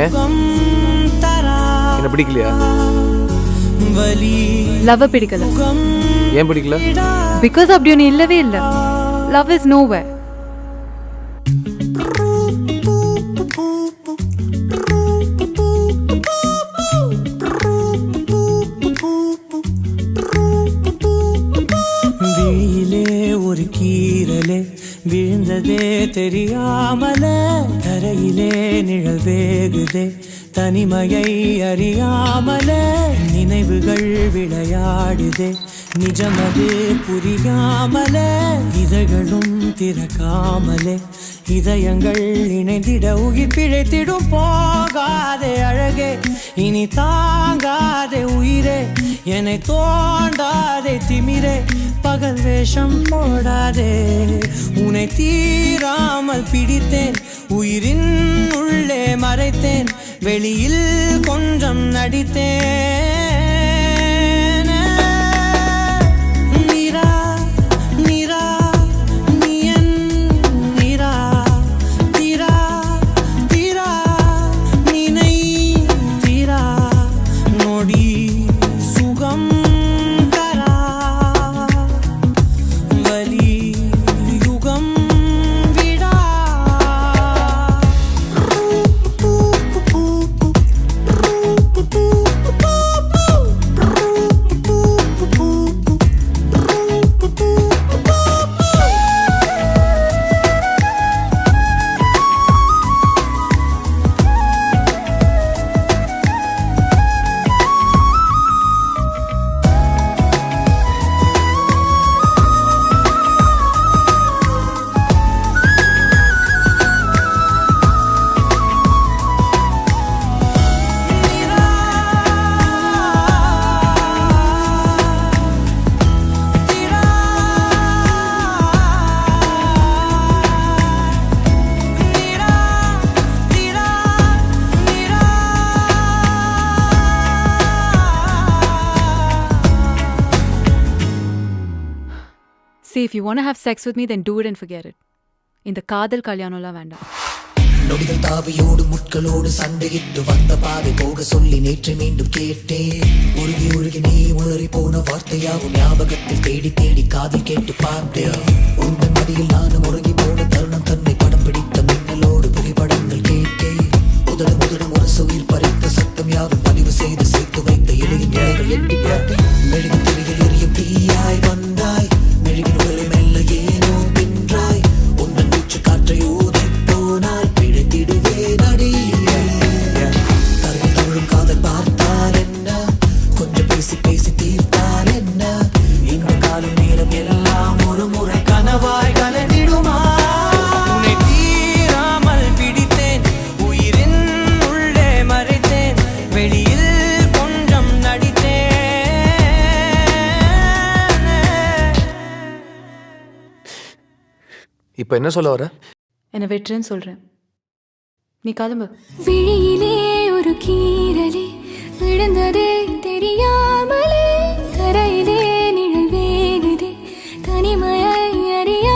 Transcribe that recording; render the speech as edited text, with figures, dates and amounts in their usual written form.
ஏன் என்ன பிடிக்கலையா? லவ் பிடிக்கல. ஏன் பிடிக்கல? பிகாஸ் அப்படி ஒன்று இல்லவே இல்லை. Love is nowhere. ஒரு கீரலே விழுந்ததே தெரியாமல தரையிலே நிழல் வேகுதே தனிமையை அறியாமல நினைவுகள் விளையாடுதே நிஜமது புரியாமல இதழ்களும் திறக்காமலே இதயங்கள் இணைந்திட உயிர் பிழைத்திடும். போகாதே அழகே இனி தாங்காதே உயிரே என்னை தோண்டாதே திமிரே பகல் வேஷம் போடாதே உன்னை தீராமல் பிடித்தேன் உயிரின் உள்ளே மறைத்தேன் வெளியில் கொஞ்சம் நடித்தேன். See, if you want to have sex with me, then do it and forget it. இந்த காதல் கல்யாணம்லாம் வேண்டாம். நொடிகள் தாவியோடு முட்களோடு சண்டையிட்டு வந்த பாதை போக சொல்லி நேற்று மீண்டும் கேட்டேன். உருகி உருகி நீ உளறி போன வார்த்தையாகும் ஞாபகத்தில் தேடி தேடி காதில் கேட்டு பார்த்தேன். உங்கள் மடியில் நானும் உருகி போன தருணம் தன்னை படம் பிடித்த மின்னலோடு புகைப்படங்கள் கேட்டேன். முதல முதலம் ஒரு உயிர் பறித்த சத்தம் யாரும் பதிவு செய்து சேர்த்து வைத்த எளிய நிலைகள் எட்டி பார்த்தேன். மெழுகு திரியில் எரியும் தீயாய் வந்தாய் மெழுகின் உடலை மெல்ல ஏனோ பின்றாய் உந்தன் மூச்சு காற்றை ஊதி போனாய் பிழைத்திடுவே நடி தருவி தமிழும் காதல் பார்த்தால் என்ன கொஞ்சம் பேசி பேசி தீர்த்தால் என்ன இந்த காலம் நேரம் எல்லாம் ஒரு முறை கனவாய் கலந்திடுமா. உன்னை தீராமல் பிடித்தேன் உயிரின் உள்ளே மறைத்தேன் வெளியில் கொஞ்சம் நடித்தேன். இப்ப என்ன சொல்ல வர? என்னை வெட்டுறேன்னு சொல்றேன். நீ கிளம்பு. விழியிலே ஒரு கீரலே விழுந்ததே தெரியாமலே கரையிலே நிழல் வேகுதே தனிமையை அறிய